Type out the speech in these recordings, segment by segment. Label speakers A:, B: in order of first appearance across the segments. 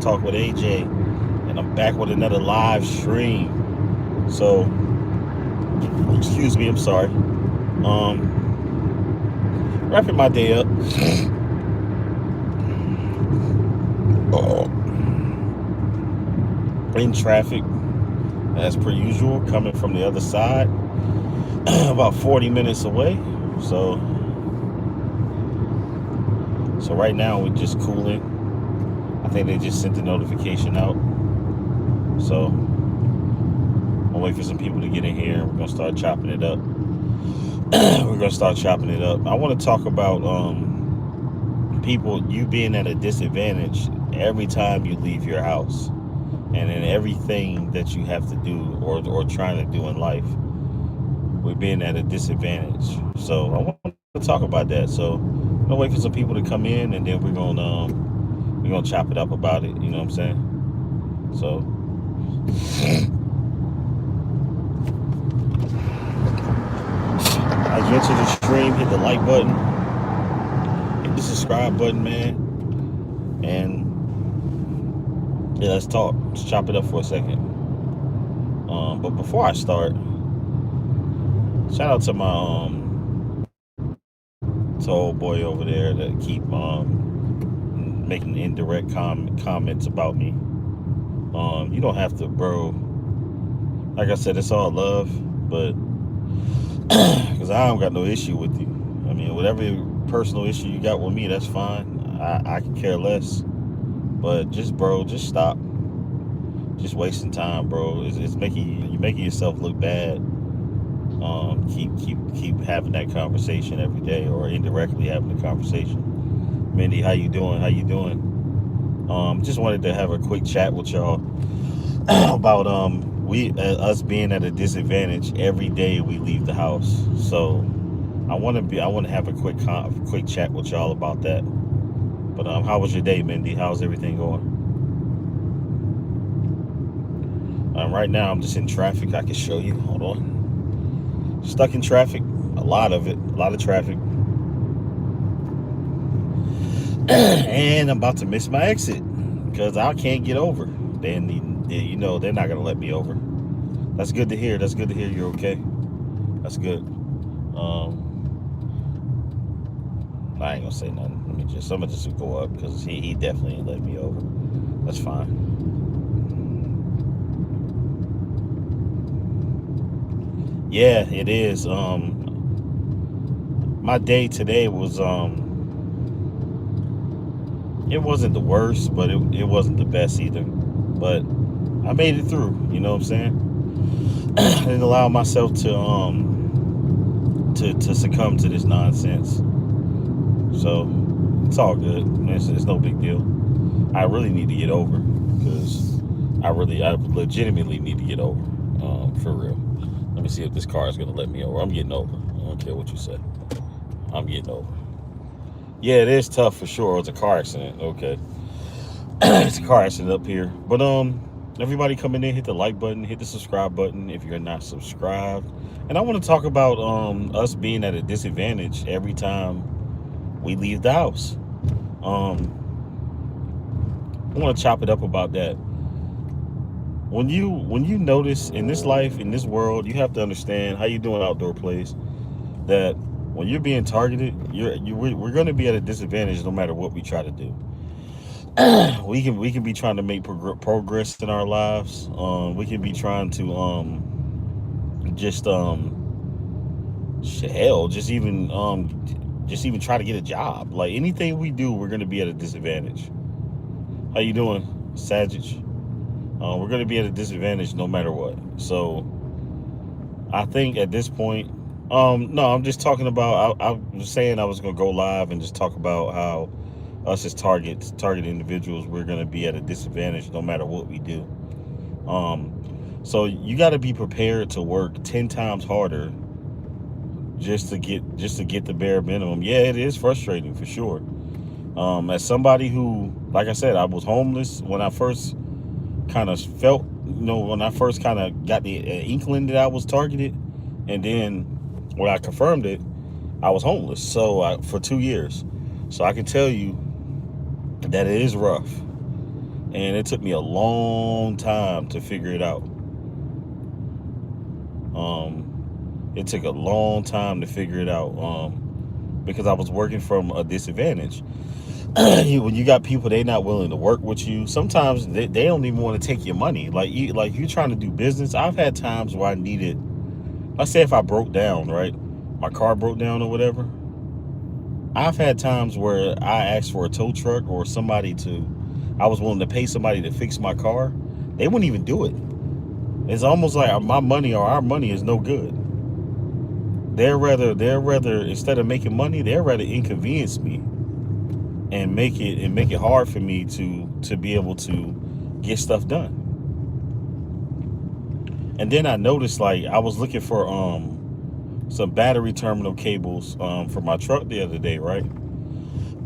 A: Talk with AJ, and I'm back with another live stream. So, excuse me, I'm sorry. Wrapping my day up. Oh, in traffic, as per usual, coming from the other side, about 40 minutes away. So, so right now we're just cooling. I think they just sent the notification out. So, I'll wait for some people to get in here. We're gonna start chopping it up. We're gonna start chopping it up. I want to talk about people, you being at a disadvantage every time you leave your house, and in everything that you have to do or trying to do in life. We're being at a disadvantage. So I want to talk about that. So I'm gonna wait for some people to come in, and then we're gonna chop it up about it. You know what I'm saying? So as you enter the stream, hit the like button, hit the subscribe button, man, and yeah, let's talk. Let's chop it up for a second. But before I start, shout out to my to old boy over there that keep making indirect comments about me. You don't have to, bro. Like I said, it's all love, but because I don't got no issue with you. I mean, whatever personal issue you got with me, that's fine. I can care less. But just, bro, just stop. Just wasting time, bro. It's making you making yourself look bad. Keep having that conversation every day, or indirectly having the conversation. Mindy, how you doing? How you doing? Just wanted to have a quick chat with y'all about we us being at a disadvantage every day we leave the house. So I want to have a quick chat with y'all about that. But how was your day, Mindy? How's everything going? Right now I'm just in traffic. I can show you. Hold on. Stuck in traffic. A lot of it. A lot of traffic. And I'm about to miss my exit because I can't get over. They're not gonna let me over. That's good to hear. That's good to hear you're okay. That's good. I ain't gonna say nothing. I'm gonna just go up because he definitely ain't let me over. That's fine. Yeah, it is. My day today was it wasn't the worst, but it wasn't the best either. But I made it through. You know what I'm saying? I didn't allow myself to succumb to this nonsense. So it's all good. It's no big deal. I really need to get over because I legitimately need to get over. For real. Let me see if this car is gonna let me over. I'm getting over. I don't care what you say. I'm getting over. Yeah, it is tough for sure. It's a car accident. Okay. It's a car accident up here. But everybody coming in, hit the like button, hit the subscribe button if you're not subscribed. And I want to talk about us being at a disadvantage every time we leave the house. I want to chop it up about that. When you notice in this life, in this world, you have to understand how you doing outdoor plays. That when you're being targeted, we're going to be at a disadvantage no matter what we try to do. We can be trying to make progress in our lives. We can be trying to just hell, just even try to get a job. Like anything we do, we're going to be at a disadvantage. How you doing, Sagitt? We're going to be at a disadvantage no matter what. So I think at this point, no, I'm just talking about. I was saying I was going to go live and just talk about how us as target individuals, we're going to be at a disadvantage no matter what we do. So you got to be prepared to work 10 times harder just to get the bare minimum. Yeah, it is frustrating for sure. As somebody who, like I said, I was homeless when I first kind of felt, when I first kind of got the inkling that I was targeted, and then when I confirmed it, I was homeless. So for 2 years. So I can tell you that it is rough. and it took me a long time to figure it out. It took a long time to figure it out because I was working from a disadvantage. When you got people they not willing to work with you, sometimes they don't even want to take your money. Like you trying to do business. I've had times where I needed. Let's say if I broke down, right, my car broke down or whatever. I've had times where I asked for a tow truck or somebody to. I was willing to pay somebody to fix my car. They wouldn't even do it. It's almost like my money or our money is no good. They're rather instead of making money, they're rather inconvenience me and make it hard for me to be able to get stuff done. And then I noticed like I was looking for some battery terminal cables for my truck the other day, right?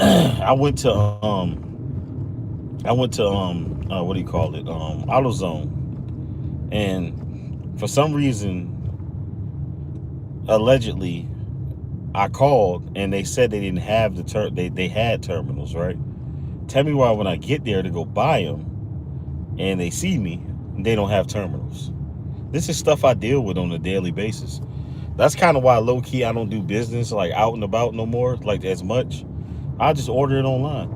A: I went to what do you call it? AutoZone. And for some reason, allegedly, I called and they said they didn't have they had terminals, right? Tell me why when I get there to go buy them and they see me, they don't have terminals. This is stuff I deal with on a daily basis. That's kind of why low key I don't do business like out and about no more, like as much. I just order it online.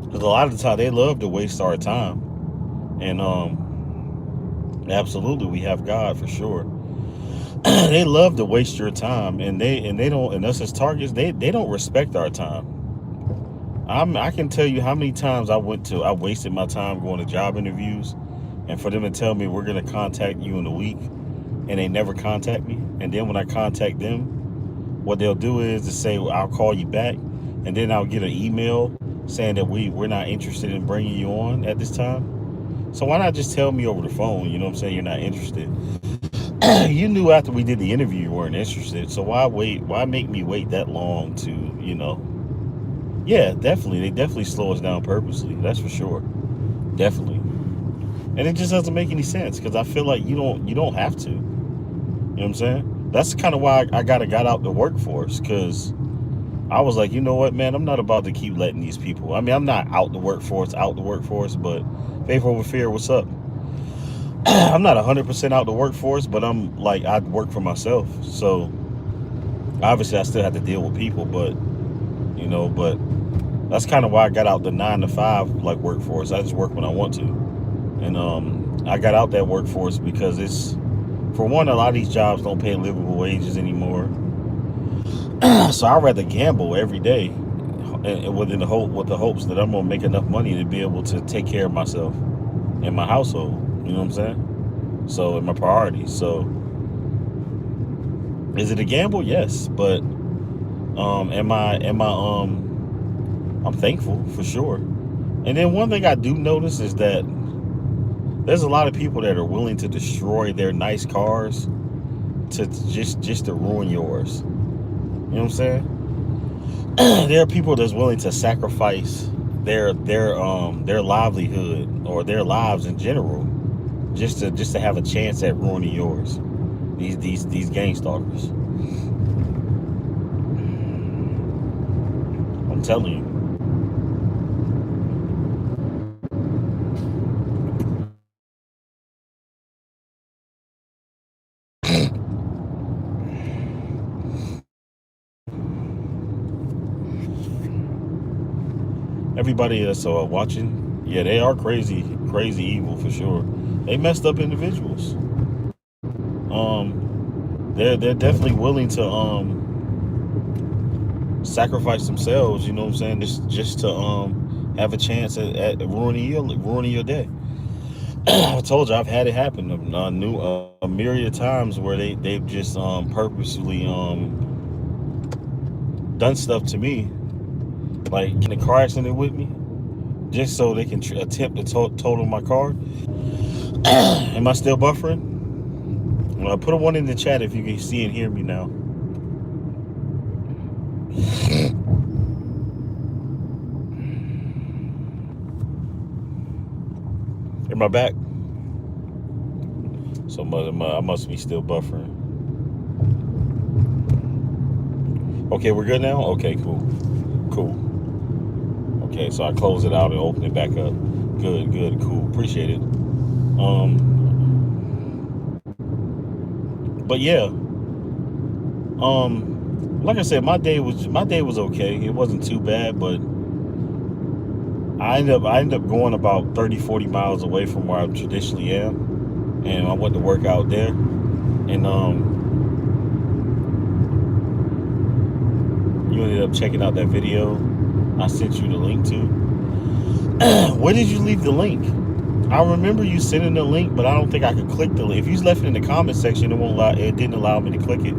A: Because a lot of the time they love to waste our time. And absolutely we have God for sure. They love to waste your time, and they don't, and us as targets, they don't respect our time. I can tell you how many times I wasted my time going to job interviews, and for them to tell me we're gonna contact you in a week, and they never contact me. And then when I contact them, what they'll do is to say, well, I'll call you back, and then I'll get an email saying that we're not interested in bringing you on at this time. So why not just tell me over the phone? You know what I'm saying? You're not interested. You knew after we did the interview you weren't interested. So why wait? Why make me wait that long to, you know? Yeah, definitely. They definitely slow us down purposely. That's for sure. Definitely. And it just doesn't make any sense because I feel like you don't have to. You know what I'm saying? That's kind of why I got out the workforce, because I was like, you know what, man, I'm not about to keep letting these people. I mean, I'm not out the workforce, but faith over fear, what's up? I'm not 100% out the workforce, but I'm like, I work for myself. So obviously I still have to deal with people, but but that's kind of why I got out the 9 to 5 like workforce. I just work when I want to. And I got out that workforce because it's, for one, a lot of these jobs don't pay livable wages anymore. So I'd rather gamble every day and with the hopes that I'm gonna make enough money to be able to take care of myself and my household. You know what I'm saying? So, and my priorities. So, is it a gamble? Yes, but I'm thankful for sure. And then one thing I do notice is that there's a lot of people that are willing to destroy their nice cars to just to ruin yours. You know what I'm saying? There are people that's willing to sacrifice their livelihood or their lives in general just to have a chance at ruining yours. These gang stalkers. I'm telling you. Everybody that's watching, yeah, they are crazy, crazy evil for sure. They messed up individuals. They're definitely willing to sacrifice themselves. You know what I'm saying? Just to have a chance at ruining your day. I told you I've had it happen. I knew a myriad of times where they've just purposely done stuff to me, like in a car accident with me, just so they can attempt to total my car. Am I still buffering? Well, put a one in the chat if you can see and hear me now. Am I back? So I must be still buffering. Okay, we're good now? Okay, cool. Okay, so I close it out and open it back up. Good, good, cool. Appreciate it. But yeah, like I said, my day was okay. It wasn't too bad, but I ended up going about 30, 40 miles away from where I traditionally am, and I went to work out there. And you ended up checking out that video I sent you the link to. Where did you leave the link? I remember you sending the link, but I don't think I could click the link. If you left it in the comment section, it didn't allow me to click it.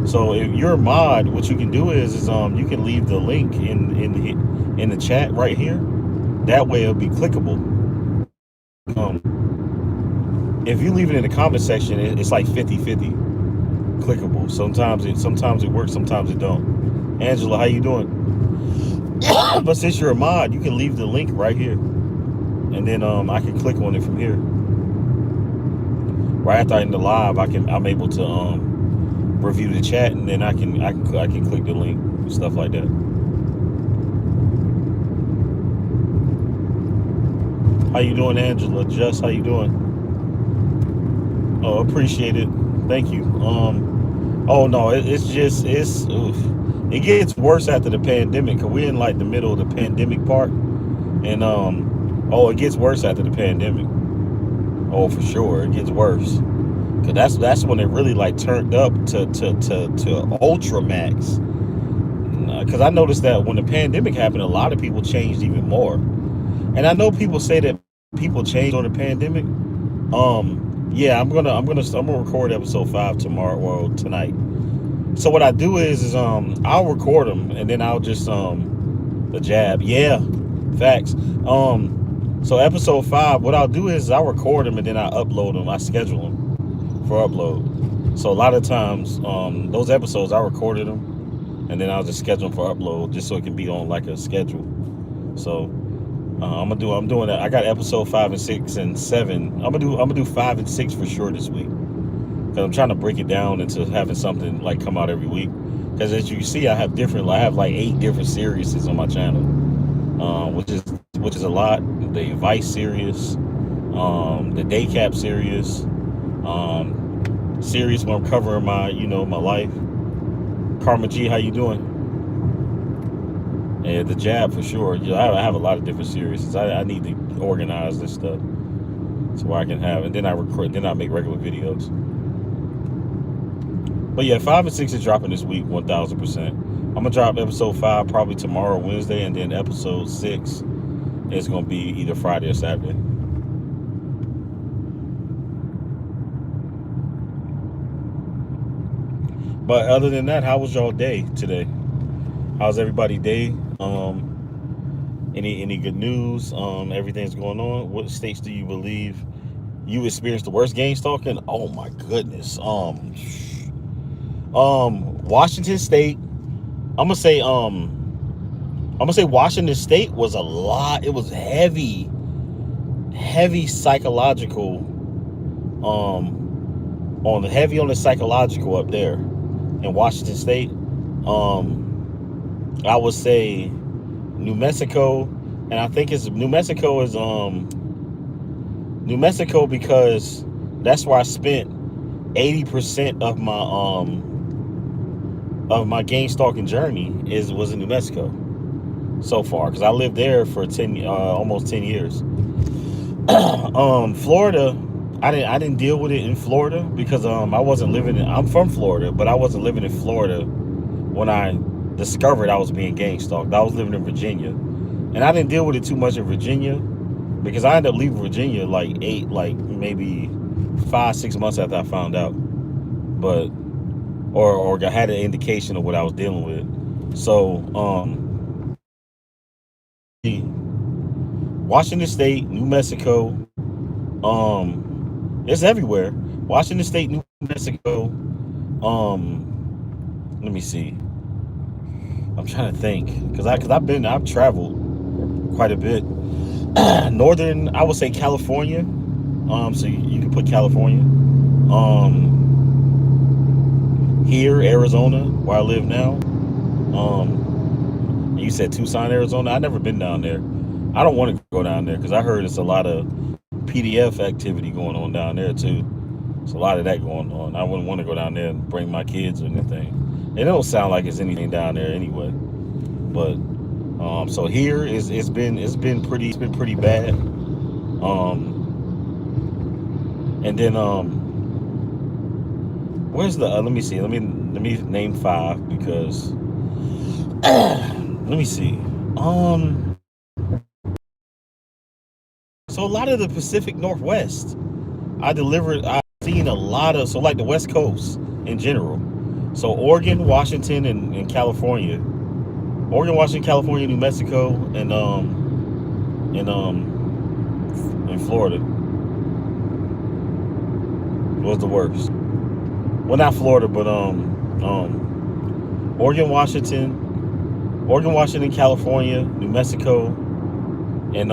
A: So if you're a mod, what you can do is you can leave the link in the chat right here. That way it'll be clickable. If you leave it in the comment section, it's like 50-50 clickable. Sometimes it works, sometimes it don't. Angela, how you doing? But since you're a mod, you can leave the link right here, and then I can click on it from here. Right after I end the live, I'm able to review the chat, and then I can click the link and stuff like that. How you doing, Angela? Just how you doing? Oh, appreciate it. Thank you. Oh no, it gets worse after the pandemic, because we're in like the middle of the pandemic part, and it gets worse after the pandemic. Oh, for sure, it gets worse, because that's when it really like turned up to ultra max. Because I noticed that when the pandemic happened, a lot of people changed even more. And I know people say that people change on the pandemic. Yeah, I'm gonna record episode 5 tomorrow or tonight. So what I do is I'll record them, and then I'll just the jab. Yeah, facts. So episode 5, what I'll do is I'll record them, and then I upload them. I schedule them for upload. So a lot of times those episodes I recorded them, and then I'll just schedule them for upload, just so it can be on like a schedule. So I'm doing that. I got episode 5 and 6 and 7. I'm gonna do 5 and 6 for sure this week, because I'm trying to break it down into having something like come out every week. Because as you see, I have like 8 different series on my channel, which is a lot. The Vice series, the Day Cap series, series where I'm covering my my life. Karma G, how you doing? And the jab for sure. I have a lot of different series. I need to organize this stuff so I can have, and then I make regular videos. But yeah, 5 and 6 is dropping this week, 1000%. I'm gonna drop episode 5 probably tomorrow, Wednesday, and then episode 6 is gonna be either Friday or Saturday. But other than that, how was y'all day today? How's everybody's day? Any good news? Everything's going on. What states do you believe you experienced the worst gang stalking? Oh my goodness. Washington State. I'm gonna say Washington State was a lot. It was heavy psychological. Heavy on the psychological up there in Washington State. I would say New Mexico, and I think New Mexico because that's where I spent 80% of my gang stalking journey was in New Mexico so far, because I lived there for almost 10 years. Florida, I didn't deal with it in Florida because I'm from Florida, but I wasn't living in Florida when I discovered I was being gang stalked. I was living in Virginia, and I didn't deal with it too much in Virginia because I ended up leaving Virginia maybe 5-6 months after I found out, but or had an indication of what I was dealing with. So Washington State, New Mexico, it's everywhere. Washington State, New Mexico. Let me see. I'm trying to think, because I've traveled quite a bit. Northern, I would say California. So you can put California. Here, Arizona, where I live now. You said Tucson, Arizona. I never been down there. I don't want to go down there because I heard it's a lot of PDF activity going on down there too. There's a lot of that going on. I wouldn't want to go down there and bring my kids or anything. It don't sound like it's anything down there anyway. But so here it's been pretty bad. And then where's the let me see. Let me name 5 because let me see. So a lot of the Pacific Northwest, I've seen a lot of, so like the West Coast in general. So Oregon, Washington, and California. Oregon, Washington, California, New Mexico, and Florida was the worst. Well, not Florida, but Oregon, Washington, California, New Mexico, and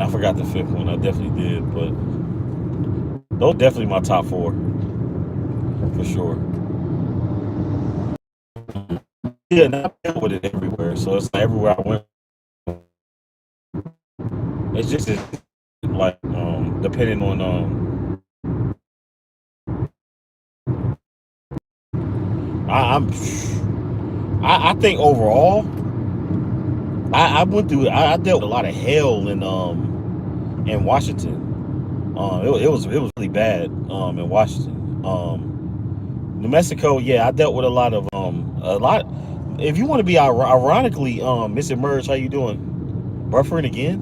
A: I forgot the 5th one. I definitely did, but those definitely my top 4 for sure. Yeah, and I dealt with it everywhere. So it's like everywhere I went. It's just like depending on I think overall I went through I dealt with a lot of hell in Washington. It was really bad in Washington. New Mexico, yeah, I dealt with a lot. If you want to be ironically, Miss Emerge, how you doing? Buffering again?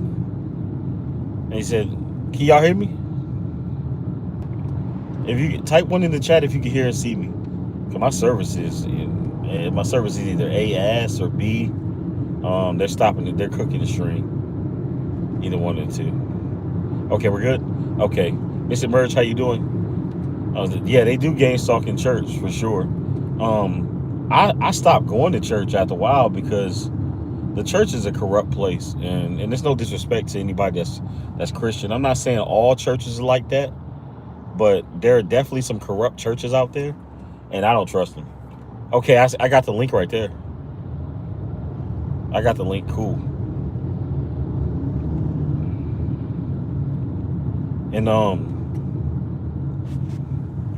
A: And he said, "Can y'all hear me? If you type 1 in the chat, if you can hear and see me, cause my service is either A ass or B. They're stopping it. They're cooking the stream. Either one of the 2. Okay, we're good. Okay, Miss Emerge, how you doing? Yeah, they do Gangstalk in church for sure. I stopped going to church after a while because the church is a corrupt place, and there's no disrespect to anybody that's Christian. I'm not saying all churches are like that, but there are definitely some corrupt churches out there, and I don't trust them. Okay, I got the link right there. I got the link. Cool. And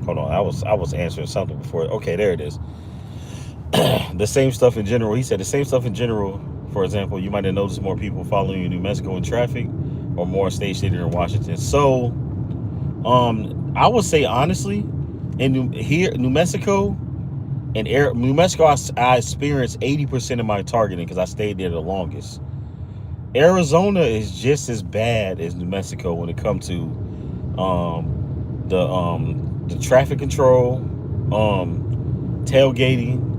A: hold on, I was answering something before. Okay, there it is. The same stuff in general. He said the same stuff in general. For example, you might have noticed more people following you in New Mexico in traffic, or more stationed here in Washington. So, I would say honestly, in New Mexico, New Mexico, I experienced 80% of my targeting because I stayed there the longest. Arizona is just as bad as New Mexico when it comes to the traffic control, tailgating.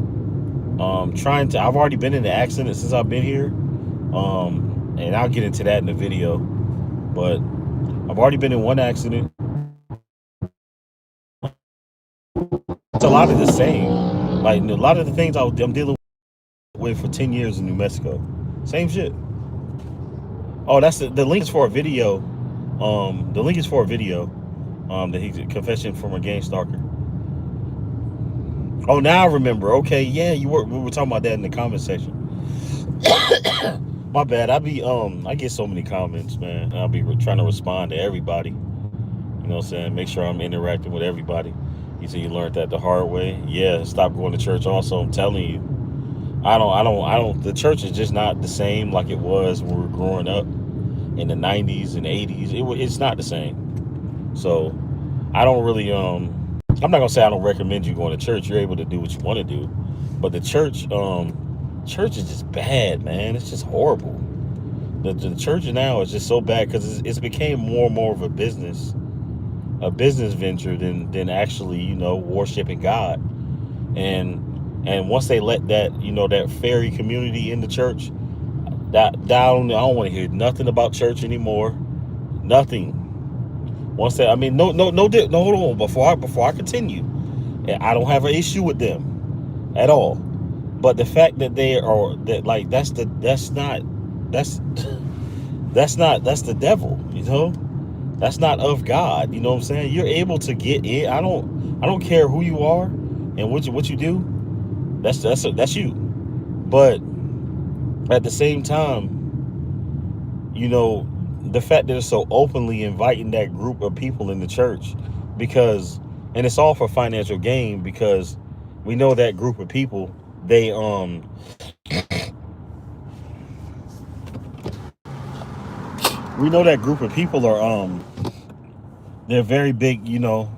A: I've already been in an accident since I've been here, and I'll get into that in the video. But I've already been in one accident. It's a lot of the same. Like a lot of the things I'm dealing with for 10 years in New Mexico. Same shit. Oh, that's the link is for a video. The link is for a video. That he's a confession from a gang stalker. Oh, now I remember. Okay, yeah, we were talking about that in the comment section. My bad. I get so many comments, man. I'll be trying to respond to everybody. You know what I'm saying? Make sure I'm interacting with everybody. You say you learned that the hard way. Yeah, stop going to church. Also, I'm telling you, I don't. The church is just not the same like it was when we were growing up in the 90s and 80s. It's not the same. So, I don't really I'm not gonna say I don't recommend you going to church. You're able to do what you want to do, but the church is just bad, man. It's just horrible. The church now is just so bad because it's became more and more of a business venture than actually worshiping God. And once they let that that fairy community in the church, I don't want to hear nothing about church anymore. Nothing. Once that, I mean, no, hold on. Before I continue, I don't have an issue with them at all. But the fact that that's the devil. That's not of God. You know what I'm saying? You're able to get in. I don't care who you are and what you do. That's you. But at the same time, you know, the fact that it's so openly inviting that group of people in the church, because, and it's all for financial gain, because we know that group of people, they we know that group of people are they're very big, you know,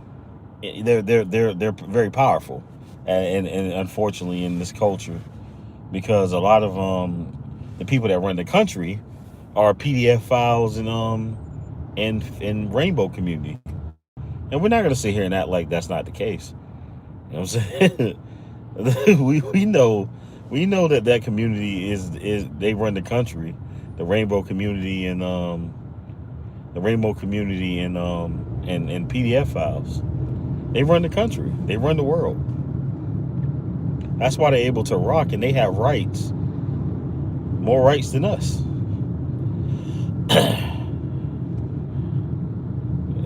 A: they're very powerful, and unfortunately in this culture, because a lot of the people that run the country are PDF files and rainbow community. And we're not going to sit here and act like that's not the case. You know what I'm saying? We know that that community is they run the country, the rainbow community, and PDF files. They run the country. They run the world. That's why they're able to rock, and they have rights, more rights than us.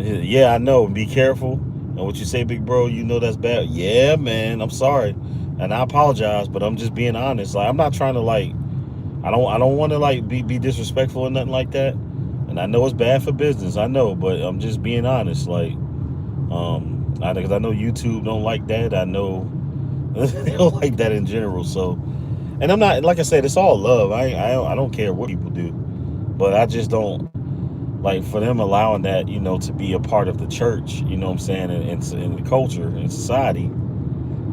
A: Yeah, I know. Be careful. And what you say, big bro, you know that's bad. Yeah, man. I'm sorry, and I apologize, but I'm just being honest. Like, I'm not trying to like. I don't want to like be disrespectful or nothing like that. And I know it's bad for business. I know, but I'm just being honest. Like, because I know YouTube don't like that. I know they don't like that in general. So, and I'm not, like I said, it's all love. I don't care what people do, but I just don't like for them allowing that, you know, to be a part of the church. You know what I'm saying? In the culture and society,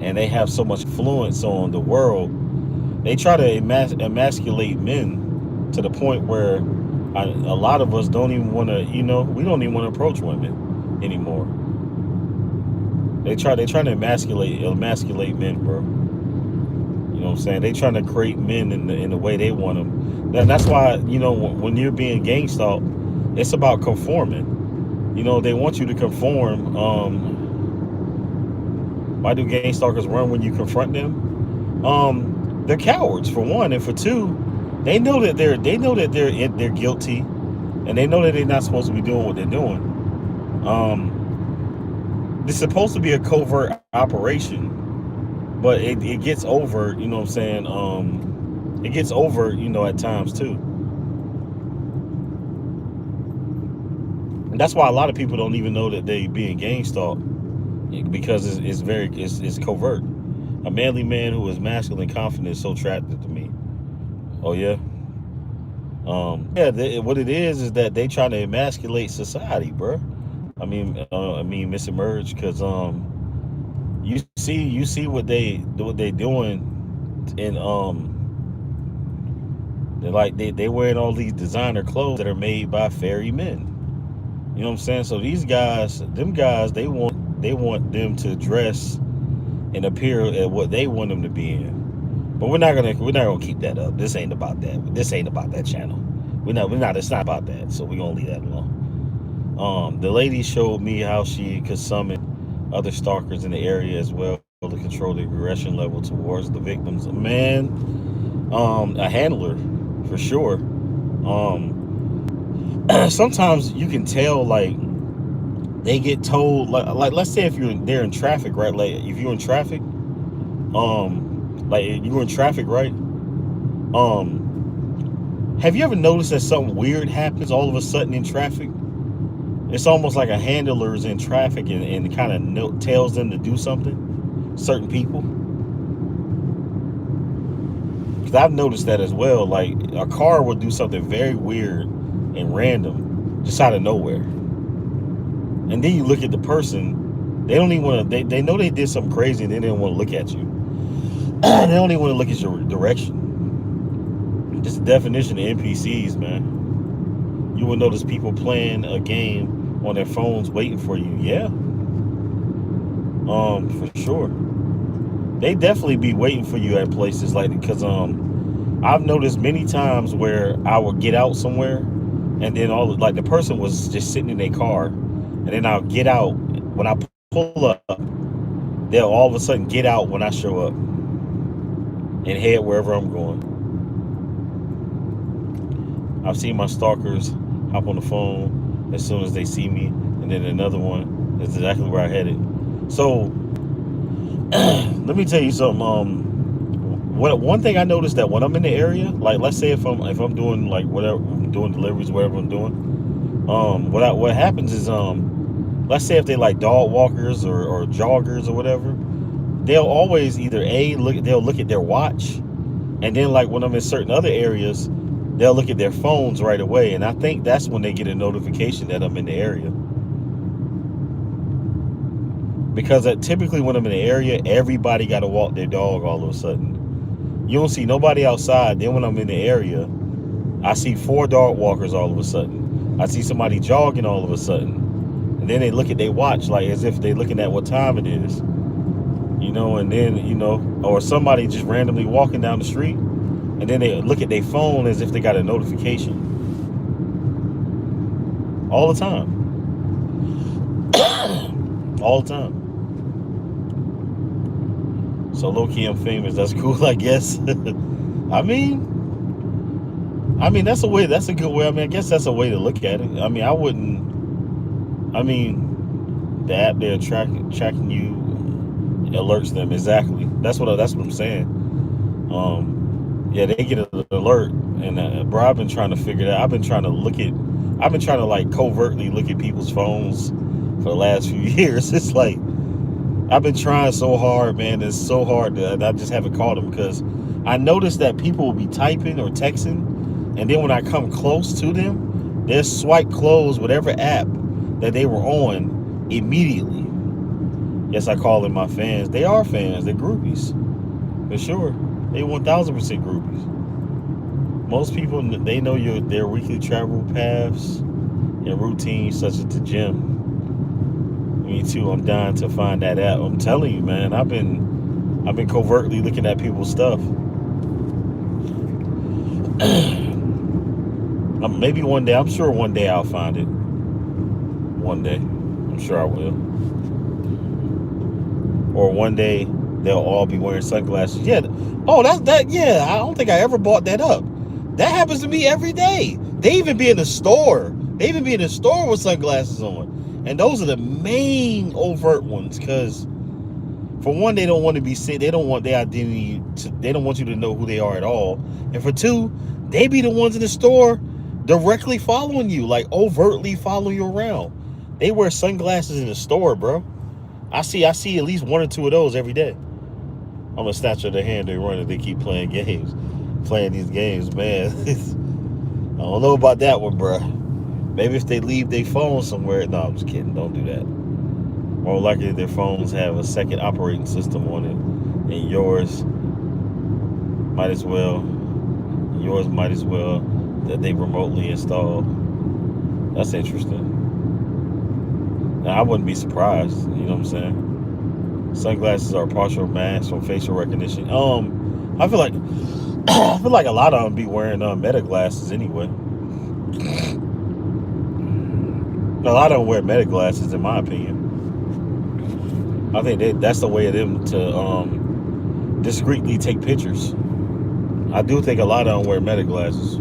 A: and they have so much influence on the world. They try to emasculate men to the point where a lot of us don't even want to, you know, we don't even want to approach women anymore. They try to emasculate men, bro. You know what I'm saying? They trying to create men in the way they want them. That's why, you know, when you're being gangstalk, it's about conforming. You know, they want you to conform. Why do gangstalkers run when you confront them? They're cowards for one, and for two, they're guilty, and they know that they're not supposed to be doing what they're doing. It's supposed to be a covert operation, but it gets over. You know what I'm saying? It gets over. You know, at times too. And that's why a lot of people don't even know that they being gang stalked, because it's covert. A manly man who is masculine, confident, is so attracted to me. Oh yeah. Yeah. What it is that they trying to emasculate society, bro. I mean, Miss Emerge, because you see what they doing, and they wearing all these designer clothes that are made by fairy men. You know what I'm saying? So these guys, them guys, they want them to dress and appear at what they want them to be in. But we're not gonna keep that up. This ain't about that. This ain't about that channel. We're not. It's not about that. So we're gonna leave that alone. The lady showed me how she could summon other stalkers in the area as well to control the aggression level towards the victims. Man, a handler for sure. Sometimes you can tell, like, they get told, like let's say if they're in traffic, right? Like if you're in traffic, like you're in traffic, right? Have you ever noticed that something weird happens all of a sudden in traffic? It's almost like a handler is in traffic and kind of tells them to do something. Certain people, because I've noticed that as well. Like a car will do something very weird and random, just out of nowhere, and then you look at the person. They don't even want to. They know they did something crazy, and they didn't want to look at you. They don't even want to look at your direction. Just the definition of NPCs, man. You will notice people playing a game on their phones, waiting for you. Yeah, for sure. They definitely be waiting for you at places like, because I've noticed many times where I would get out somewhere, and then like the person was just sitting in their car, and then I'll get out. When I pull up, they'll all of a sudden get out when I show up and head wherever I'm going. I've seen my stalkers hop on the phone as soon as they see me, and then another one is exactly where I headed. So let me tell you something. What one thing I noticed that when I'm in the area, like let's say if I'm doing like whatever I'm doing deliveries, whatever I'm doing, what happens is let's say if they like dog walkers or joggers or whatever, they'll always either they'll look at their watch, and then like when I'm in certain other areas, they'll look at their phones right away, and I think that's when they get a notification that I'm in the area. Because typically when I'm in the area, everybody got to walk their dog all of a sudden. You don't see nobody outside. Then when I'm in the area, I see 4 dog walkers all of a sudden. I see somebody jogging all of a sudden. And then they look at their watch like as if they're looking at what time it is. And then, or somebody just randomly walking down the street, and then they look at their phone as if they got a notification. All the time. All the time. So low-key I'm famous. That's cool, I guess. I mean, that's a good way. I guess that's a way to look at it. I wouldn't. The app there tracking you alerts them exactly. That's what I'm saying. Yeah, they get an alert, and bro, I've been trying to figure that. I've been trying to like covertly look at people's phones for the last few years. It's like I've been trying so hard, man. It's so hard that I just haven't caught them because I noticed that people will be typing or texting, and then when I come close to them, they'll swipe close whatever app that they were on immediately. Yes, I call them my fans. They are fans. They're groupies. For sure. They 1000% groupies. Most people, they know their weekly travel paths and routines, such as the gym. Me too. I'm dying to find that app. I'm telling you, man. I've been covertly looking at people's stuff. Maybe one day. I'm sure one day I'll find it. One day, I'm sure I will. Or one day they'll all be wearing sunglasses. Yeah. Oh, that. Yeah. I don't think I ever bought that up. That happens to me every day. They even be in the store. With sunglasses on. And those are the main overt ones, because for one, they don't want to be seen. They don't want their identity. They don't want you to know who they are at all. And for two, they be the ones in the store directly following you, like overtly follow you around. They wear sunglasses in the store, bro. I see at least 1 or 2 of those every day. I'm gonna snatch their hand. They run and they keep playing these games, man. I don't know about that one, bro. Maybe if they leave their phone somewhere. No, I'm just kidding. Don't do that. More likely their phones have a second operating system on it, and yours might as well that they remotely install. That's interesting. Now, I wouldn't be surprised. You know what I'm saying? Sunglasses are a partial mask from facial recognition. I feel like a lot of them be wearing meta glasses anyway. A lot of them wear meta glasses, in my opinion. I think that's the way of them to discreetly take pictures. I do think a lot of them wear meta glasses.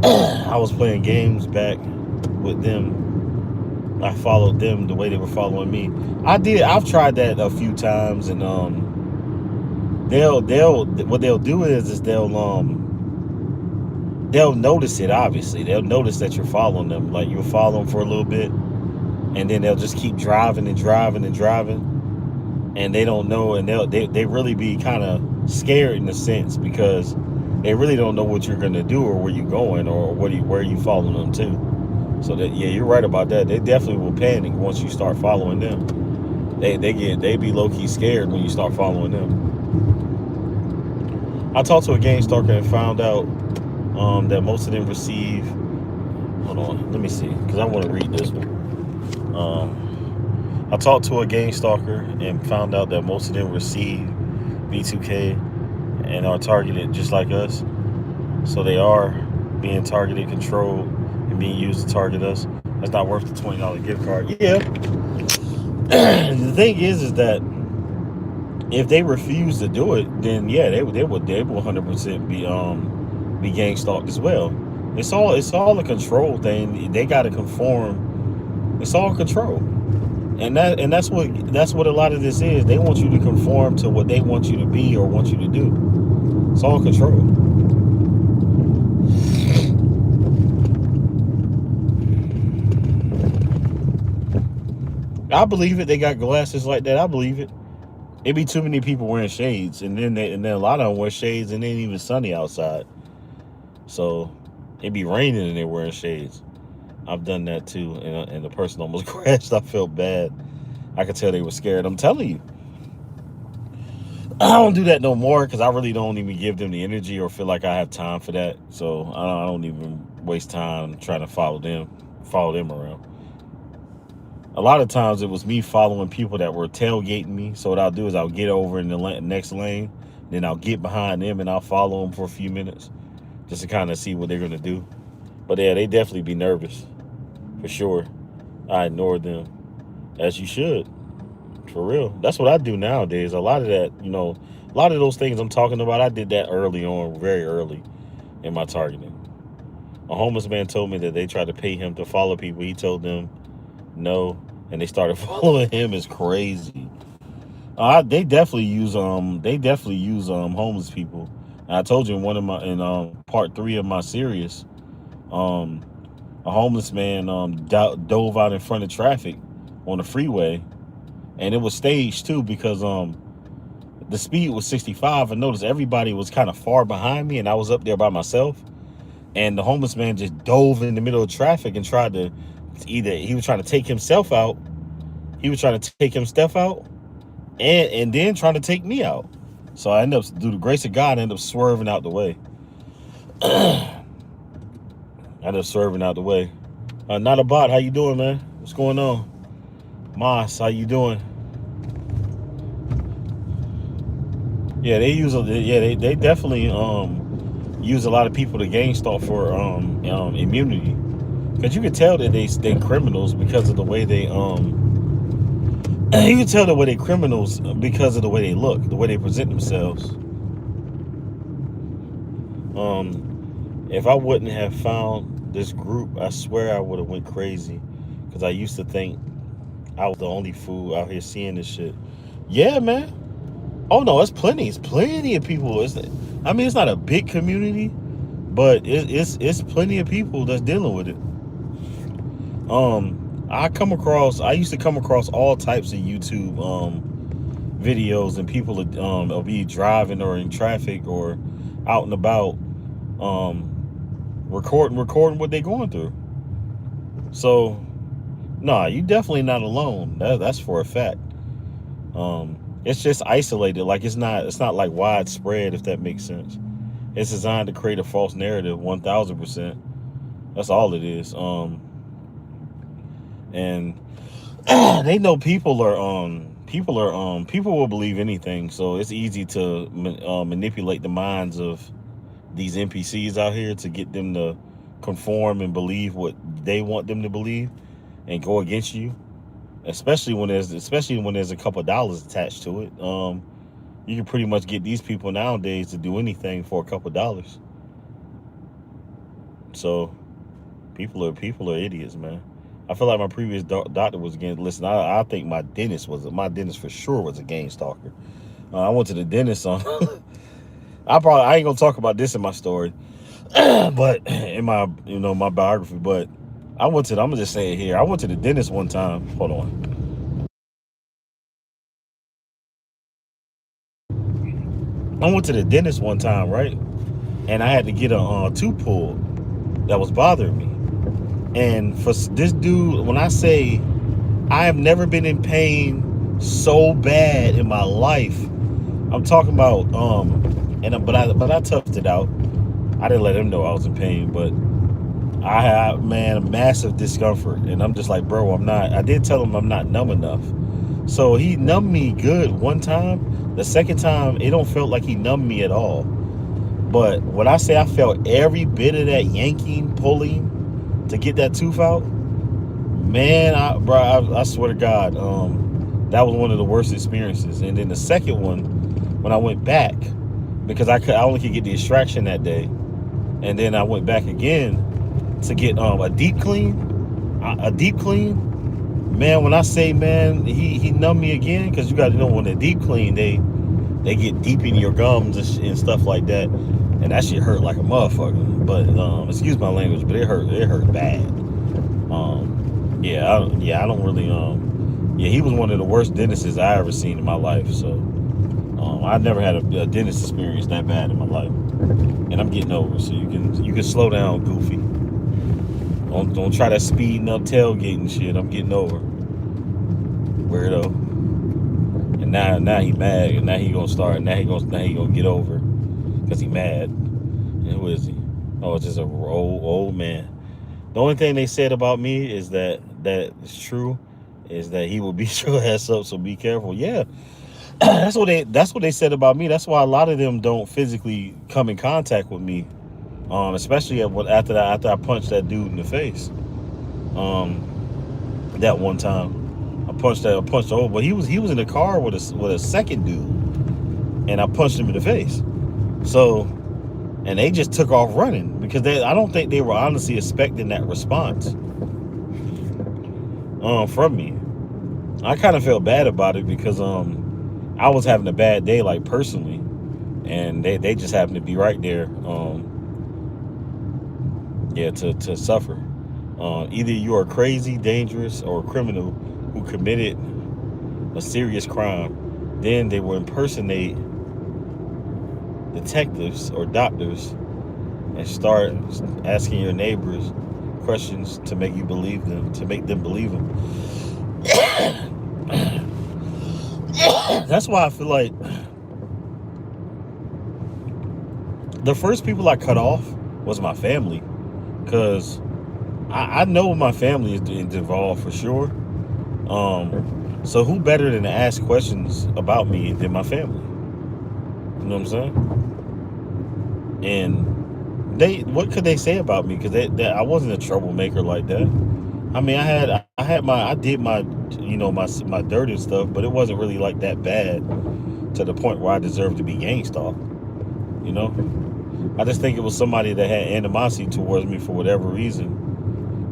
A: I was playing games back with them. I followed them the way they were following me. I've tried that a few times, and they'll do is they'll notice it. Obviously, they'll notice that you're following them. Like you'll follow them for a little bit, and then they'll just keep driving, and they don't know, and they really be kind of scared in a sense, because they really don't know what you're gonna do or where you're going or where you following them to. So that, yeah, you're right about that. They definitely will panic once you start following them. They be low key scared when you start following them. I talked to a Gangstalker and found out that most of them receive. Hold on, let me see, because I want to read this one. I talked to a Gangstalker and found out that most of them receive B2K and are targeted just like us. So they are being targeted, controlled, and being used to target us. That's not worth the $20 gift card. Yeah. The thing is that if they refuse to do it, then yeah, they will 100% be gang stalked as well. It's all a control thing. They got to conform. It's all control. that's what a lot of this is. They want you to conform to what they want you to be or want you to do. It's all control. I believe it. They got glasses like that. I believe it. It be too many people wearing shades, and then a lot of them wear shades, and it ain't even sunny outside. So it be raining and they're wearing shades. I've done that too, and the person almost crashed. I felt bad. I could tell they were scared. I'm telling you, I don't do that no more because I really don't even give them the energy or feel like I have time for that. So I don't even waste time trying to follow them around. A lot of times it was me following people that were tailgating me. So what I'll do is I'll get over in the next lane, then I'll get behind them and I'll follow them for a few minutes just to kind of see what they're gonna do. But yeah, they definitely be nervous for sure. I ignored them as you should. For real. That's what I do nowadays. A lot of that, a lot of those things I'm talking about, I did that early on, very early in my targeting. A homeless man told me that they tried to pay him to follow people. He told them no, and they started following him. Is crazy. They definitely use homeless people. And I told you in part 3 of my series, um a homeless man dove out in front of traffic on the freeway, and it was staged too because the speed was 65. I noticed everybody was kind of far behind me, and I was up there by myself. And the homeless man just dove in the middle of traffic and tried to either he was trying to take himself out, he was trying to take himself out, and then trying to take me out. So I ended up, through the grace of God, I ended up swerving out the way. I ended up swerving out the way. Not a bot. How you doing, man? What's going on? Moss, how you doing? Yeah, they definitely use a lot of people to Gangstalk for immunity, because you can tell that they criminals because of the way they you can tell the way they criminals because of the way they look, the way they present themselves. If I wouldn't have found this group, I swear I would have went crazy, because I used to think I was the only fool out here seeing this shit. Yeah, man. Oh no, it's plenty of people. I mean, it's not a big community, but it's plenty of people that's dealing with it. I used to come across all types of YouTube videos, and people will be driving or in traffic or out and about, recording what they're going through. So, nah, you definitely not alone. That's for a fact. It's just isolated. Like it's not like widespread, if that makes sense. It's designed to create a false narrative, 1000%. That's all it is. And they know people will believe anything. So it's easy to manipulate the minds of these NPCs out here to get them to conform and believe what they want them to believe and go against you. Especially when there's a couple of dollars attached to it. You can pretty much get these people nowadays to do anything for a couple of dollars. So people are idiots, man. I feel like my previous doctor was again. Listen, I think my dentist for sure was a game stalker. I went to the dentist on. I ain't gonna talk about this in my story, but in my biography. But I'm gonna just say it here. I went to the dentist one time. Hold on. I went to the dentist one time, right? And I had to get a tooth pulled that was bothering me. And for this dude, when I say I have never been in pain so bad in my life, I'm talking about but I toughed it out. I didn't let him know I was in pain, but I had, man, massive discomfort, and I'm just like, bro, I'm not. I did tell him I'm not numb enough. So he numbed me good one time. The second time, it don't felt like he numbed me at all. But when I say I felt every bit of that yanking, pulling to get that tooth out, man, I swear to God, that was one of the worst experiences. And then the second one, when I went back, because I only could get the extraction that day, and then I went back again to get a deep clean. Man, when I say, man, he numbed me again, because you got to know, when they deep clean, they get deep in your gums and stuff like that, and that shit hurt like a motherfucker. But excuse my language, but it hurt bad. Yeah, I don't really yeah, he was one of the worst dentists I ever seen in my life. So I never had a dentist experience that bad in my life, and I'm getting over. So you can slow down, Goofy. Don't try that speeding up tailgating shit. I'm getting over, weirdo. And now he mad, and now he gonna start. Now he gonna get over because he mad. And who is he? Oh, it's just a old man. The only thing they said about me is that is true, is that he will beat your ass up. So be careful. Yeah, that's what they said about me. That's why a lot of them don't physically come in contact with me. Especially after I punched that dude in the face. That one time, I punched the old, but he was in the car with a second dude, and I punched him in the face. So, and they just took off running, because I don't think they were honestly expecting that response from me. I kind of felt bad about it, because I was having a bad day, like, personally, and they just happened to be right there, yeah, to suffer. Either you are crazy, dangerous, or a criminal who committed a serious crime. Then they will impersonate detectives or doctors and start asking your neighbors questions to make them believe them. That's why I feel like the first people I cut off was my family, because I know my family is involved for sure. So who better than to ask questions about me than my family? You know what I'm saying? And what could they say about me? Because I wasn't a troublemaker like that. I mean, I did my, my dirty stuff, but it wasn't really like that bad to the point where I deserved to be gangstalk. You know, I just think it was somebody that had animosity towards me for whatever reason,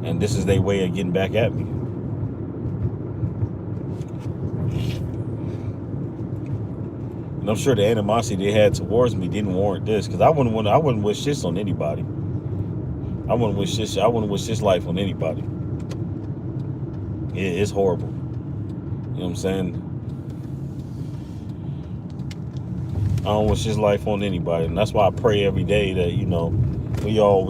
A: and this is their way of getting back at me. And I'm sure the animosity they had towards me didn't warrant this, because I wouldn't wish this on anybody. I wouldn't wish this life on anybody. It's horrible. You know what I'm saying? I don't wish this life on anybody, and that's why I pray every day that we all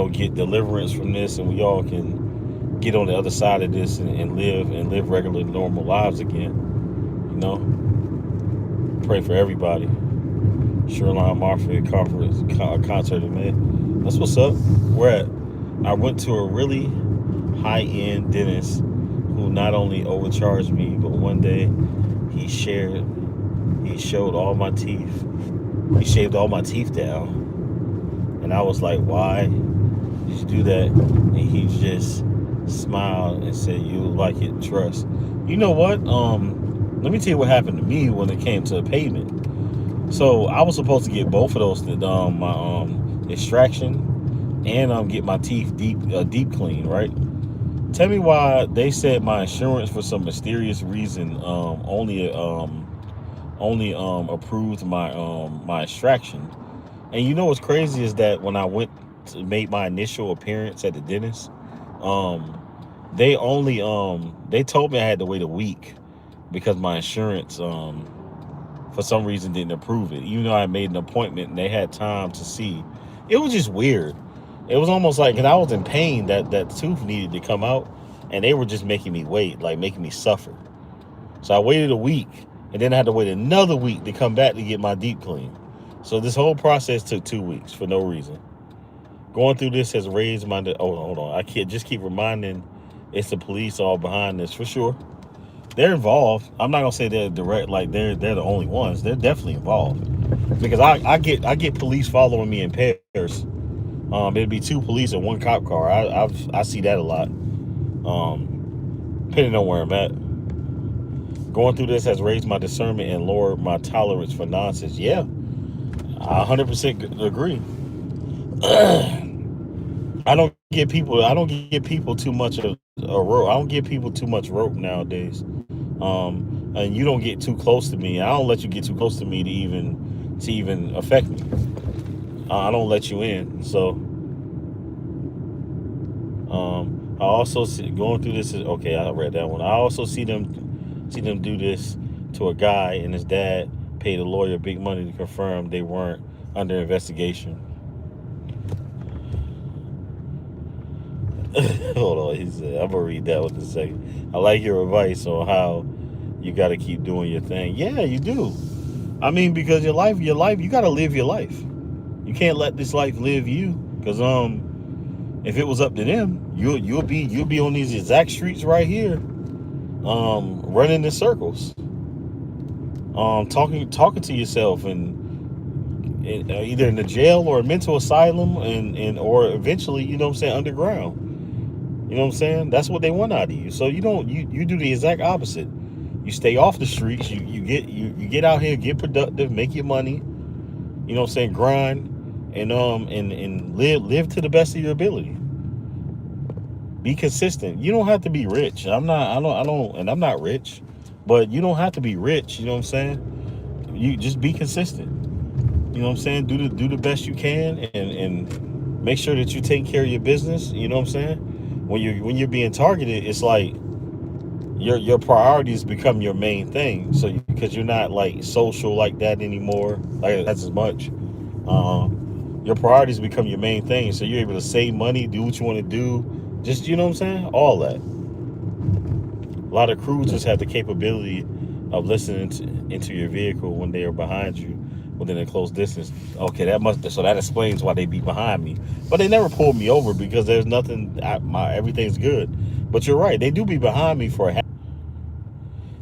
A: get deliverance from this, and we all can get on the other side of this, and live regular, normal lives again. You know, pray for everybody. Shoreline Mafia concert in May. That's what's up. Where at? I went to a really high-end dentist who not only overcharged me, but one day he showed all my teeth. He shaved all my teeth down. And I was like, why did you do that? And he just smiled and said, you'll like it, trust. You know what? Let me tell you what happened to me when it came to payment. So I was supposed to get both of those, my extraction and get my teeth deep clean, right? Tell me why they said my insurance, for some mysterious reason, only approved my extraction. And you know what's crazy is that when I went to make my initial appearance at the dentist, they only they told me I had to wait a week, because my insurance for some reason didn't approve it, even though I made an appointment and they had time to see. It was just weird. It was almost like, and I was in pain, that tooth needed to come out, and they were just making me wait, like making me suffer. So I waited a week, and then I had to wait another week to come back to get my deep clean. So this whole process took 2 weeks for no reason. Going through this has raised my... Oh, hold on. I can't just keep reminding it's the police all behind this for sure. They're involved. I'm not gonna say they're direct, like they're the only ones. They're definitely involved, because I get police following me in pairs. It'd be 2 police and 1 cop car. I see that a lot. Depending on where I'm at. Going through this has raised my discernment and lowered my tolerance for nonsense. Yeah, I 100% agree. I don't get people. I don't give people too much of a rope. I don't give people too much rope nowadays. And you don't get too close to me. I don't let you get too close to me to even affect me. I don't let you in. So I also see going through this. Okay, I read that one. I also see them do this to a guy, and his dad paid a lawyer big money to confirm they weren't under investigation. Hold on, he said. I'm gonna read that one in a second. I like your advice on how you got to keep doing your thing. Yeah, you do. I mean, because your life, you got to live your life. You can't let this life live you. Because if it was up to them, you'll be on these exact streets right here, running in circles, talking to yourself, and either in the jail or a mental asylum, and or eventually, what I'm saying, underground. You know what I'm saying? That's what they want out of you. So you don't you do the exact opposite. You stay off the streets. You get out here, get productive, make your money. You know what I'm saying? Grind and live to the best of your ability. Be consistent. You don't have to be rich. I don't, and I'm not rich, but you don't have to be rich. You know what I'm saying? You just be consistent. You know what I'm saying? Do the best you can, and make sure that you take care of your business. You know what I'm saying? When you're being targeted, it's like your priorities become your main thing. So because you're not like social like that anymore, like that's as much. Uh, your priorities become your main thing. So you're able to save money, do what you want to do. Just what I'm saying, all that. A lot of cruisers have the capability of listening into your vehicle when they are behind you within a close distance. Okay, that explains why they be behind me. But they never pulled me over because there's nothing. My everything's good. But you're right, they do be behind me for a.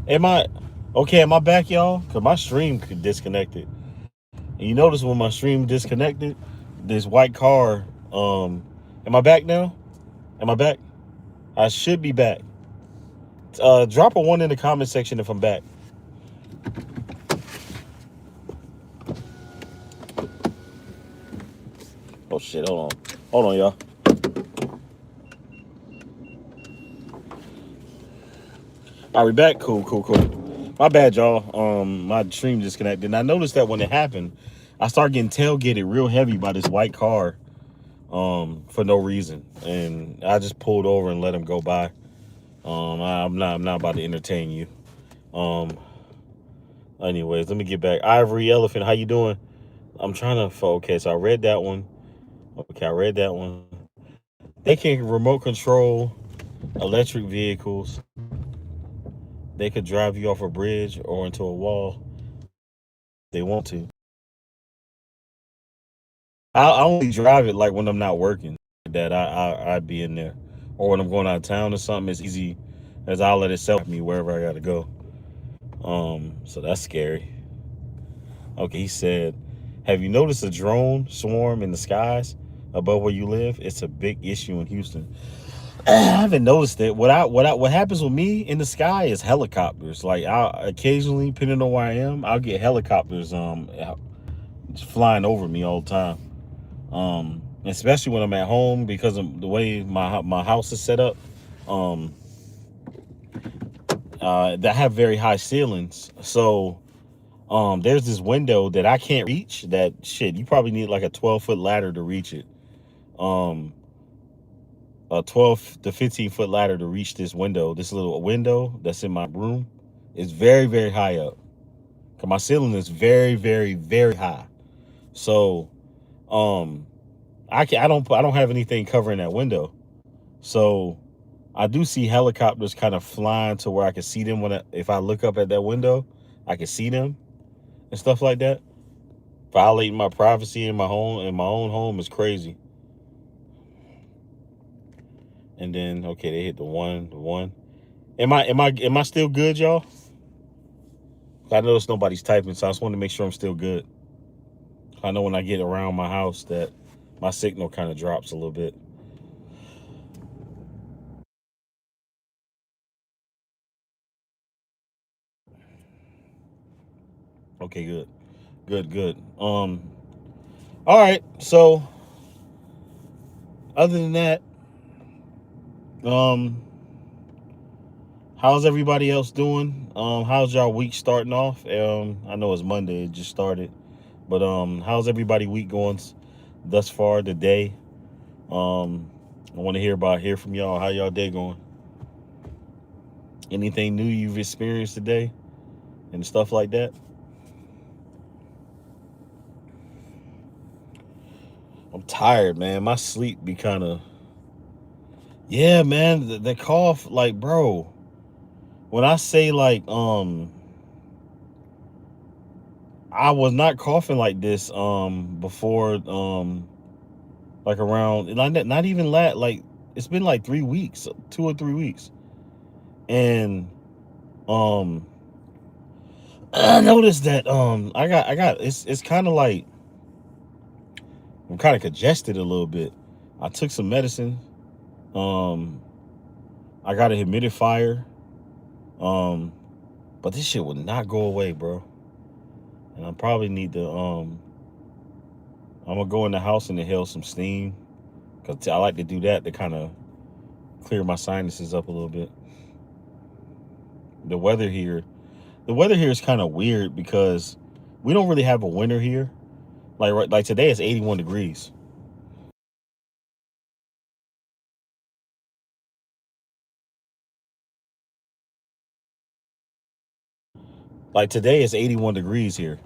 A: Am I okay? Am I back, y'all? Cause my stream disconnected. And you notice when my stream disconnected, this white car. Am I back now? Am I back? I should be back. Drop a one in the comment section if I'm back. Oh shit! Hold on, y'all. Are we back? Cool, cool, cool. My bad, y'all. My stream disconnected. And I noticed that when it happened, I started getting tailgated real heavy by this white car, for no reason, and I just pulled over and let him go by. I'm not about to entertain you. Um, anyways, let me get back. Ivory Elephant, how you doing? I'm trying to. Okay, so I read that one. Okay, I read that one. They can remote control electric vehicles. They could drive you off a bridge or into a wall if they want to. I only drive it like when I'm not working. That I'd be in there, or when I'm going out of town or something. It's easy as I'll let it sell me wherever I gotta go. So that's scary. Okay, he said, "Have you noticed a drone swarm in the skies above where you live? It's a big issue in Houston." I haven't noticed it. What happens with me in the sky is helicopters. Like I occasionally, depending on where I am, I'll get helicopters flying over me all the time. Especially when I'm at home because of the way my house is set up. Um, that have very high ceilings. So there's this window that I can't reach. That shit, you probably need like a 12-foot ladder to reach it. Um, a 12 to 15-foot ladder to reach this window. This little window that's in my room is very very high up. Cause my ceiling is very very very high. So um, I don't have anything covering that window. So I do see helicopters kind of flying to where I can see them if I look up at that window, I can see them and stuff like that. Violating my privacy in my own home is crazy. And then okay, they hit the one. Am I still good, y'all? I noticed nobody's typing, so I just want to make sure I'm still good. I know when I get around my house that my signal kind of drops a little bit. Okay, good, good, good. All right. So other than that. Um, how's everybody else doing? How's y'all week starting off? I know it's Monday, it just started, but how's everybody week going thus far today? I want to hear from y'all. How y'all day going? Anything new you've experienced today and stuff like that? I'm tired, man. My sleep be kind of, yeah, man. The cough, like, bro. When I say like, I was not coughing like this before like around not even like it's been like 3 weeks, 2 or 3 weeks, and um I noticed that I got it's kind of like I'm kind of congested a little bit. I took some medicine. Um, I got a humidifier. Um, but this shit would not go away, bro. And I probably need to I'm gonna go in the house and inhale some steam because I like to do that to kind of clear my sinuses up a little bit. The weather here, the weather here is kind of weird because we don't really have a winter here. Like today it's 81 degrees. Like today it's 81 degrees here.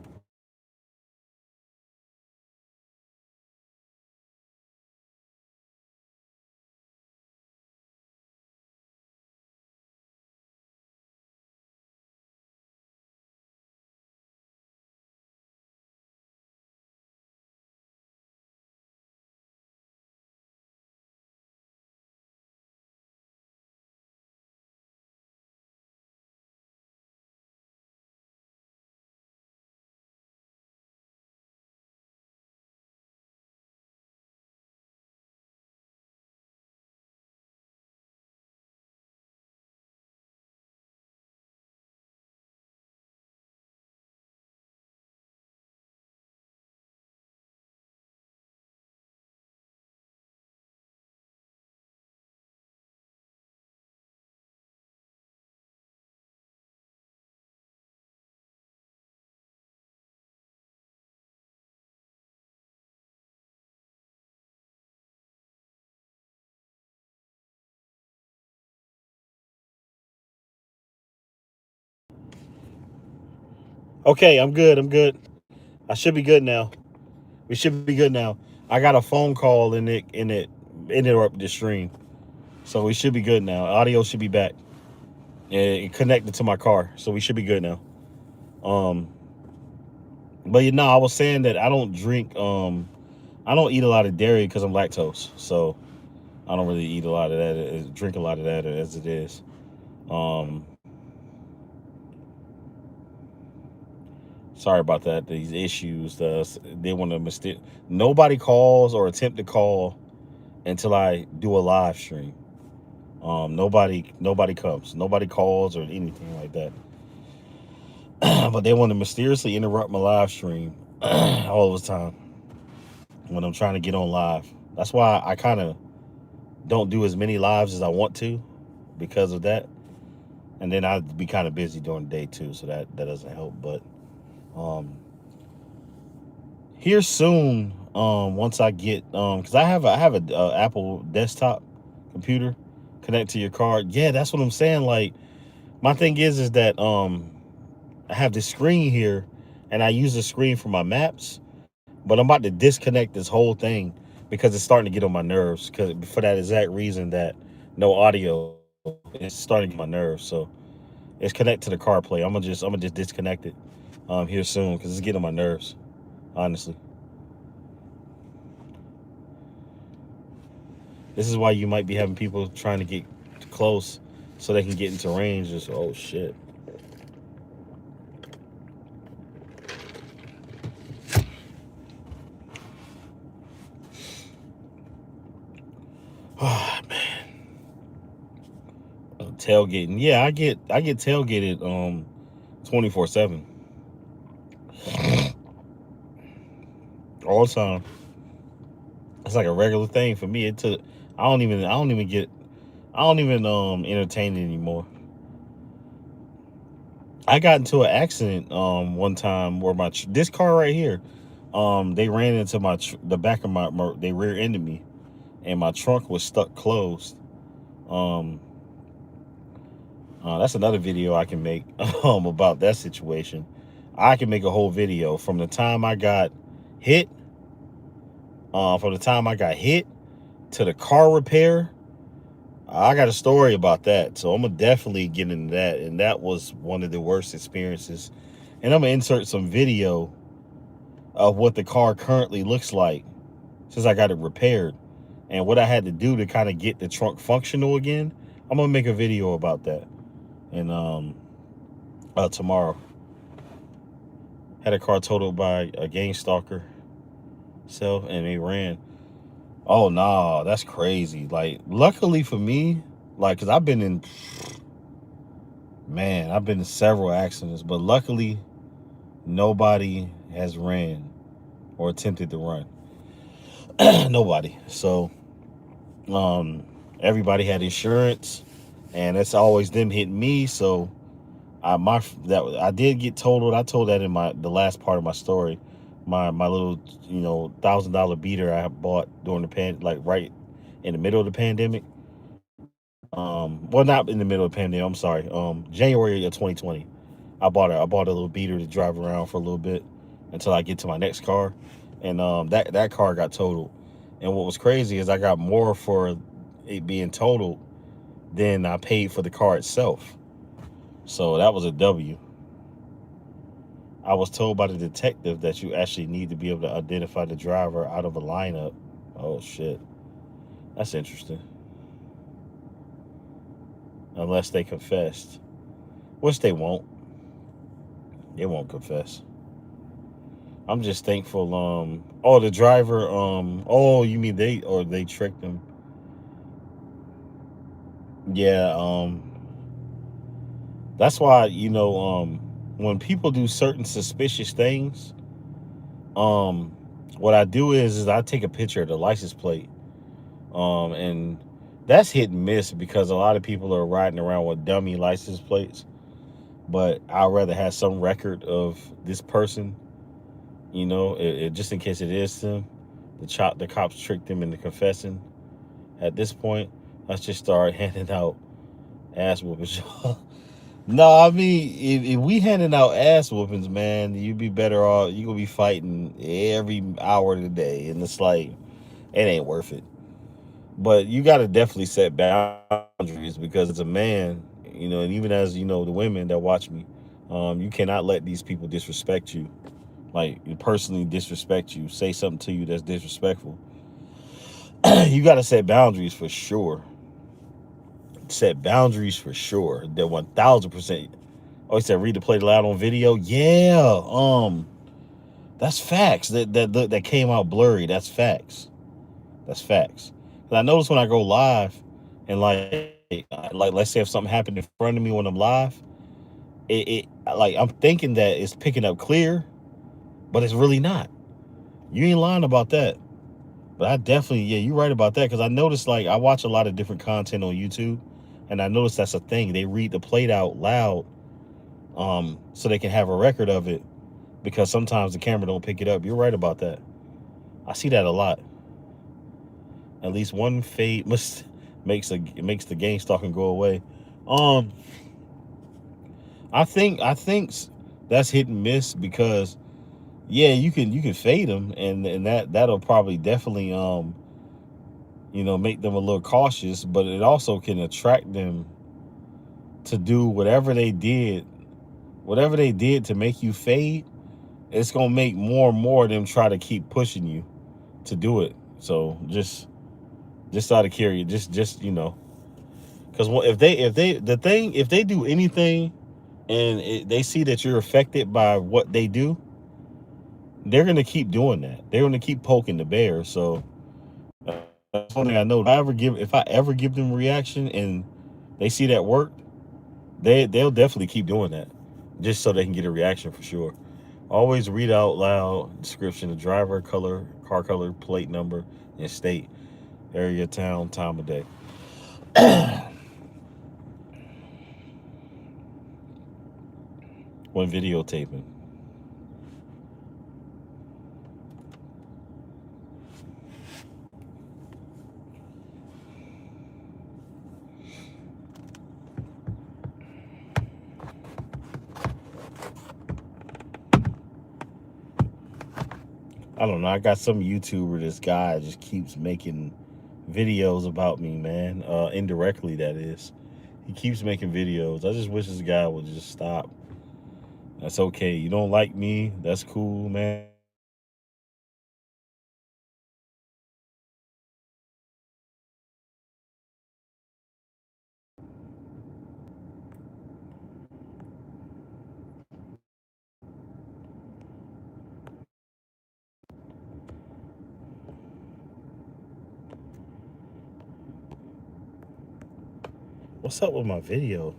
A: Okay, I'm good. I'm good. I should be good now. We should be good now. I got a phone call and it interrupted the stream. So we should be good now. Audio should be back. It connected to my car. So we should be good now. Um but you know, I was saying that I don't eat a lot of dairy because I'm lactose. So I don't really eat a lot of that, drink a lot of that as it is. Um Sorry about that. These issues, they want to mistake. Nobody calls or attempt to call until I do a live stream. Nobody comes. Nobody calls or anything like that. But they want to mysteriously interrupt my live stream all the time when I'm trying to get on live. That's why I kind of don't do as many lives as I want to because of that. And then I'd be kind of busy during the day too, so that doesn't help. But um, here soon, once I get because I have a Apple desktop computer connect to your card. Yeah, that's what I'm saying. Like my thing is that I have this screen here, and I use the screen for my maps. But I'm about to disconnect this whole thing because it's starting to get on my nerves. Because for that exact reason that no audio, it's starting to get on my nerves. So it's connected to the CarPlay. I'm gonna just disconnect it here soon because it's getting on my nerves. Honestly, this is why you might be having people trying to get close so they can get into range. Just oh shit. Oh man, tailgating. Yeah, I get tailgated 24/7 all the time. It's like a regular thing for me. I don't even get I don't even entertain it anymore. I got into an accident one time where this car right here, they ran into the back of they rear ended me, and my trunk was stuck closed. Um, that's another video I can make about that situation. I can make a whole video from the time I got hit, from the time I got hit to the car repair. I got a story about that, so I'm gonna definitely get into that. And that was one of the worst experiences. And I'm gonna insert some video of what the car currently looks like since I got it repaired and what I had to do to kind of get the trunk functional again. I'm gonna make a video about that. And tomorrow, had a car totaled by a gang stalker self, and they ran. Oh nah, that's crazy. Like, luckily for me, like, cause I've been in several accidents, but luckily nobody has ran or attempted to run. Nobody. So, um, everybody had insurance, and it's always them hitting me. So, I did get totaled. I told that in the last part of my story. My little $1,000 beater I bought during like right in the middle of the pandemic. Well, not in the middle of the pandemic. I'm sorry. January of 2020. I bought a little beater to drive around for a little bit until I get to my next car, and that car got totaled. And what was crazy is I got more for it being totaled than I paid for the car itself. So that was a W. I was told by the detective that you actually need to be able to identify the driver out of a lineup. Oh shit, that's interesting. Unless they confessed, which they won't. They won't confess. I'm just thankful. Oh, the driver. Oh, you mean they tricked him? Yeah. That's why when people do certain suspicious things, um, what I do is I take a picture of the license plate. And that's hit and miss because a lot of people are riding around with dummy license plates. But I'd rather have some record of this person, just in case it is them. The cops tricked them into confessing. At this point, let's just start handing out ass whoopings. No, I mean, if we handing out ass whoopings, man, you'd be better off. You gonna be fighting every hour of the day, and it's like it ain't worth it. But you got to definitely set boundaries because as a man, and even as the women that watch me, you cannot let these people disrespect you, like personally disrespect you, say something to you that's disrespectful. You got to set boundaries for sure. Set boundaries for sure. That 1,000%. Oh, he said read the plate loud on video. Yeah, that's facts. That came out blurry. That's facts. That's facts. 'Cause I notice when I go live, and like let's say if something happened in front of me when I'm live, it like I'm thinking that it's picking up clear, but it's really not. You ain't lying about that. But I definitely, yeah, you're right about that because I noticed like I watch a lot of different content on YouTube, and I noticed that's a thing. They read the plate out loud, so they can have a record of it because sometimes the camera don't pick it up. You're right about that. I see that a lot. At least one fade must makes the game stalking go away. Um, I think that's hit and miss because yeah, you can fade them and that'll probably definitely make them a little cautious, but it also can attract them to do whatever they did to make you fade. It's gonna make more and more of them try to keep pushing you to do it. So just out of curiosity, because if they do anything and they see that you're affected by what they do, they're gonna keep doing that. They're gonna keep poking the bear. So that's one thing I know. If I ever give them a reaction and they see that work, they'll definitely keep doing that, just so they can get a reaction for sure. Always read out loud description of driver, color, car color, plate number, and state, area, town, time of day. when videotaping. I don't know. I got some YouTuber. This guy just keeps making videos about me, man. Indirectly, that is. He keeps making videos. I just wish this guy would just stop. That's okay. You don't like me. That's cool, man. What's up with my video?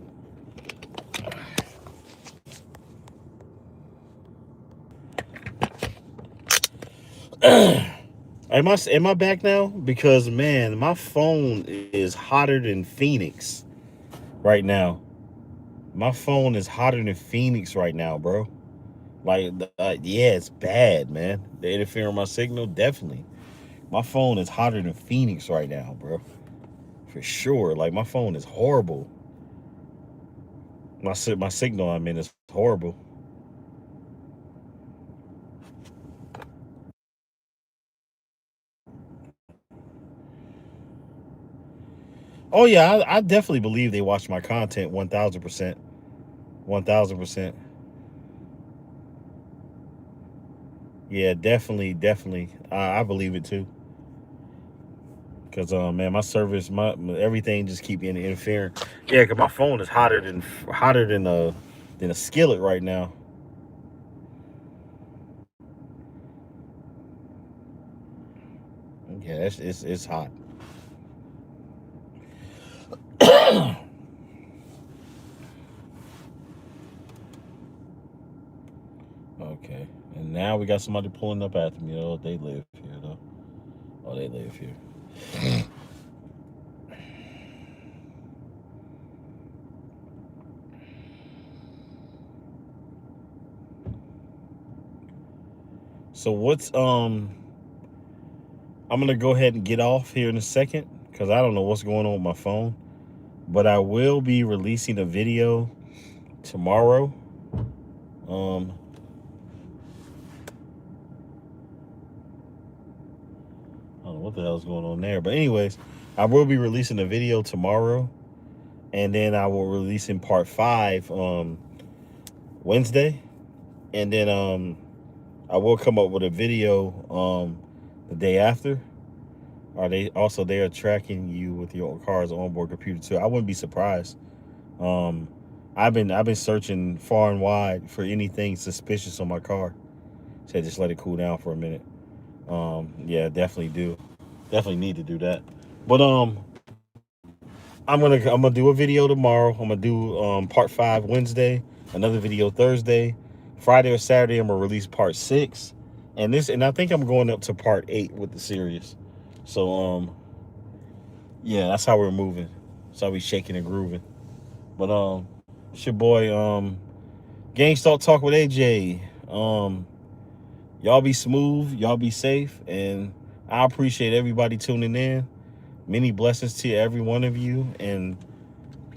A: Am I back now? Because man, my phone is hotter than Phoenix right now. My phone is hotter than Phoenix right now, bro. Like, yeah, it's bad, man. The interfering with my signal, definitely. My phone is hotter than Phoenix right now, bro. For sure. Like, my phone is horrible. My signal I'm in is horrible. Oh yeah, I definitely believe they watch my content 1,000%. 1,000%. Yeah, definitely, definitely. I believe it too. Cause man, my service, my everything just keep interfering. Yeah, cause my phone is hotter than a skillet right now. Yeah, it's hot. Okay, and now we got somebody pulling up after me. Oh, they live here though. Oh, they live here. So I'm gonna go ahead and get off here in a second because I don't know what's going on with my phone, but I will be releasing a video tomorrow. Um, I don't know what the hell's going on there, but anyways, I will be releasing a video tomorrow, and then I will release in part 5 Wednesday, and then I will come up with a video the day after. They are tracking you with your car's onboard computer too? I wouldn't be surprised. Um, I've been searching far and wide for anything suspicious on my car. So just let it cool down for a minute. Yeah, definitely need to do that. But I'm gonna do a video tomorrow. I'm gonna do part 5 Wednesday, another video Thursday, Friday or Saturday. I'm gonna release part 6, and I think I'm going up to part 8 with the series. So yeah, that's how we're moving. That's how we shaking and grooving. But it's your boy Gangstalk Talk with AJ. Y'all be smooth, y'all be safe, and I appreciate everybody tuning in. Many blessings to every one of you. And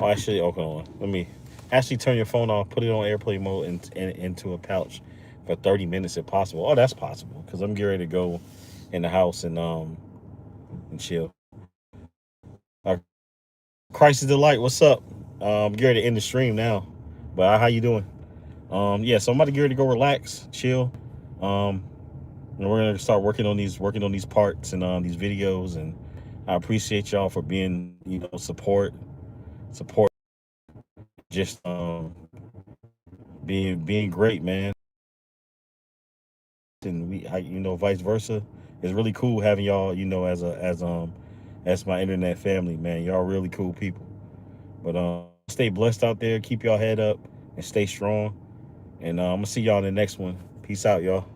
A: actually, okay, hold on. Let me actually turn your phone off, put it on airplane mode, and into a pouch for 30 minutes if possible. Oh, that's possible because I'm getting ready to go in the house and chill. Uh, Crisis Delight, what's up? Getting ready to end the stream now, but how you doing? Yeah, so I'm about to get ready to go relax, chill. Um, and we're gonna start working on these parts and these videos. And I appreciate y'all for being, support, just being great, man. And vice versa. It's really cool having y'all, as my internet family, man. Y'all really cool people. But stay blessed out there. Keep y'all head up and stay strong. And I'm gonna see y'all in the next one. Peace out, y'all.